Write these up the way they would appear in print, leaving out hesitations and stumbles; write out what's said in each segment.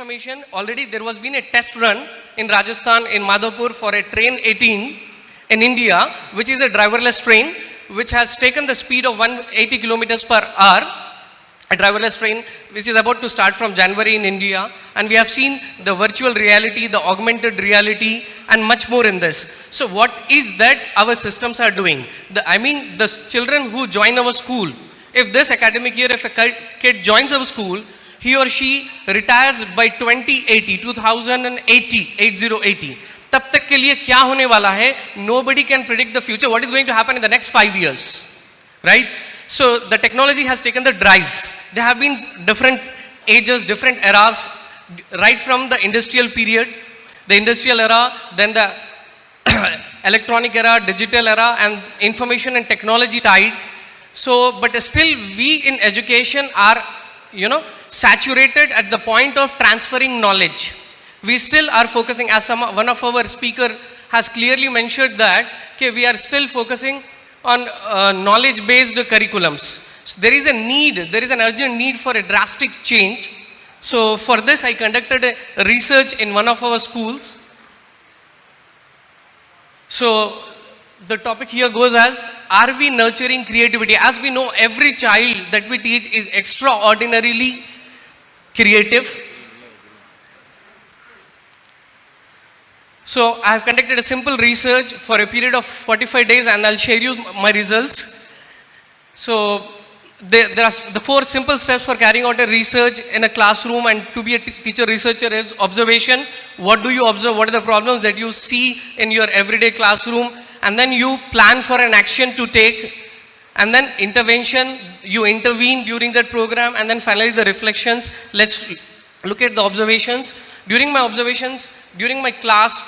information, already there was been a test run in Rajasthan, in Madhopur, for a train 18 in India, which is a driverless train, which has taken the speed of 180 kilometers per hour. A driverless train which is about to start from January in India, and we have seen the virtual reality, the augmented reality, and much more in this. So what is that our systems are doing? The children who join our school, if this academic year, if a kid joins our school, he or she retires by 2080, तब तक के लिए क्या होने वाला है? Nobody can predict the future, what is going to happen in the next 5 years, right? So the technology has taken the drive. There have been different ages, different eras, right from the industrial period, the industrial era, then the electronic era, digital era, and information and technology tide. So, but still we in education are, saturated at the point of transferring knowledge. We still are focusing, as one of our speaker has clearly mentioned that, we are still focusing on knowledge-based curriculums. So there is an urgent need for a drastic change. So for this, I conducted a research in one of our schools. So the topic here goes as, are we nurturing creativity? As we know, every child that we teach is extraordinarily creative. So I have conducted a simple research for a period of 45 days, and I'll share you my results. So there are the 4 simple steps for carrying out a research in a classroom, and to be a teacher researcher is observation. What do you observe? What are the problems that you see in your everyday classroom? And then you plan for an action to take. And then intervention, you intervene during that program. And then finally the reflections. Let's look at the observations. During my observations, during my class,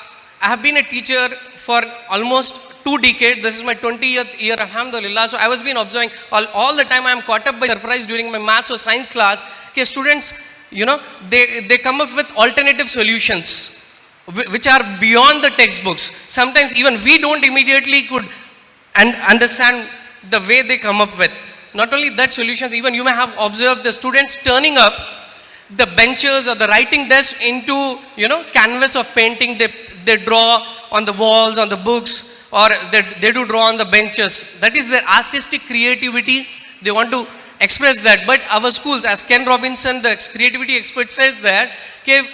I have been a teacher for almost 2 decades. This is my 20th year, alhamdulillah. So I was been observing all the time. I am caught up by surprise during my maths or science class. Okay, students, they come up with alternative solutions which are beyond the textbooks. Sometimes even we don't immediately could understand the way they come up with. Not only that solutions, even you may have observed the students turning up the benches or the writing desk into, canvas of painting. They draw on the walls, on the books, or they do draw on the benches. That is their artistic creativity. They want to express that. But our schools, as Ken Robinson, the creativity expert, says that,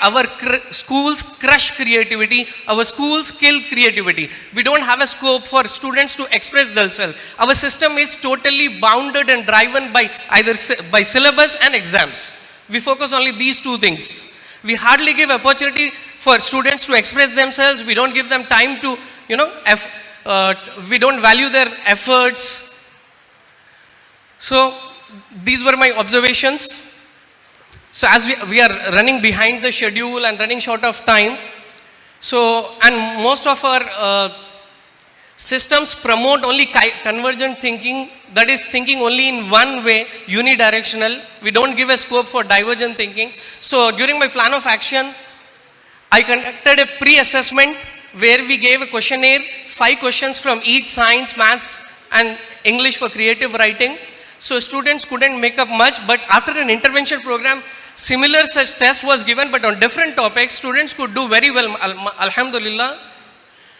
our schools crush creativity, our schools kill creativity. We don't have a scope for students to express themselves. Our system is totally bounded and driven by either by syllabus and exams. We focus only these 2 things. We hardly give opportunity for students to express themselves. We don't give them time to, we don't value their efforts. So these were my observations. So as we are running behind the schedule and running short of time, so, and most of our systems promote only convergent thinking, that is thinking only in one way, unidirectional. We don't give a scope for divergent thinking. So during my plan of action, I conducted a pre-assessment where we gave a questionnaire, 5 questions from each: science, maths, and English for creative writing. So students couldn't make up much, but after an intervention program, similar such test was given, but on different topics. Students could do very well, alhamdulillah.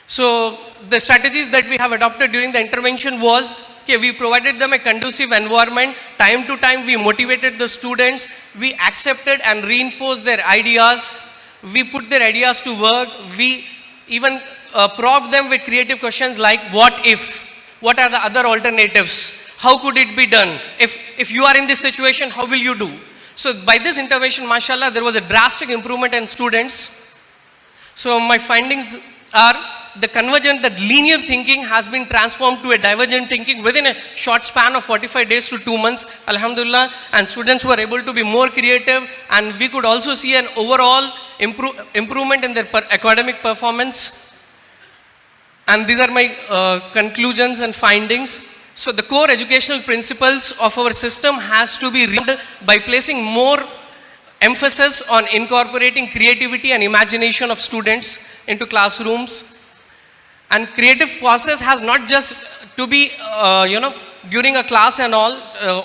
So the strategies that we have adopted during the intervention was, we provided them a conducive environment. Time to time we motivated the students. We accepted and reinforced their ideas. We put their ideas to work. We even probed them with creative questions like, what if? What are the other alternatives? How could it be done? If you are in this situation, how will you do? So by this intervention, mashallah, there was a drastic improvement in students. So my findings are, the linear thinking has been transformed to a divergent thinking within a short span of 45 days to 2 months, alhamdulillah, and students were able to be more creative, and we could also see an overall improvement in their academic performance. And these are my conclusions and findings. So the core educational principles of our system has to be read by placing more emphasis on incorporating creativity and imagination of students into classrooms. And creative process has not just to be, during a class and all,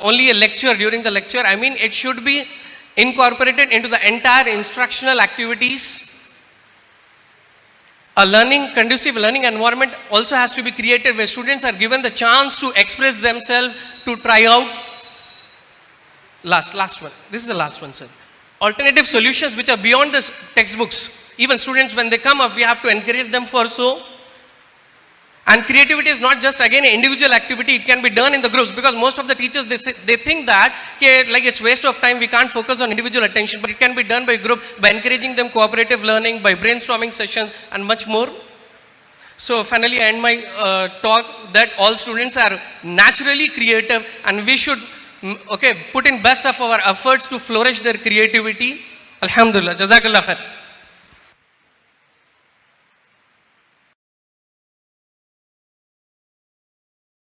only a lecture, during the lecture. I mean, it should be incorporated into the entire instructional activities. A conducive learning environment also has to be created where students are given the chance to express themselves, to try out. Last one. This is the last one, sir. Alternative solutions which are beyond the textbooks. Even students, when they come up, we have to encourage them for so. And creativity is not just again an individual activity, it can be done in the groups, because most of the teachers, they think that like it's waste of time, we can't focus on individual attention, but it can be done by group, by encouraging them cooperative learning, by brainstorming sessions and much more. So finally I end my talk that all students are naturally creative and we should put in best of our efforts to flourish their creativity. Alhamdulillah. Jazakallah khair.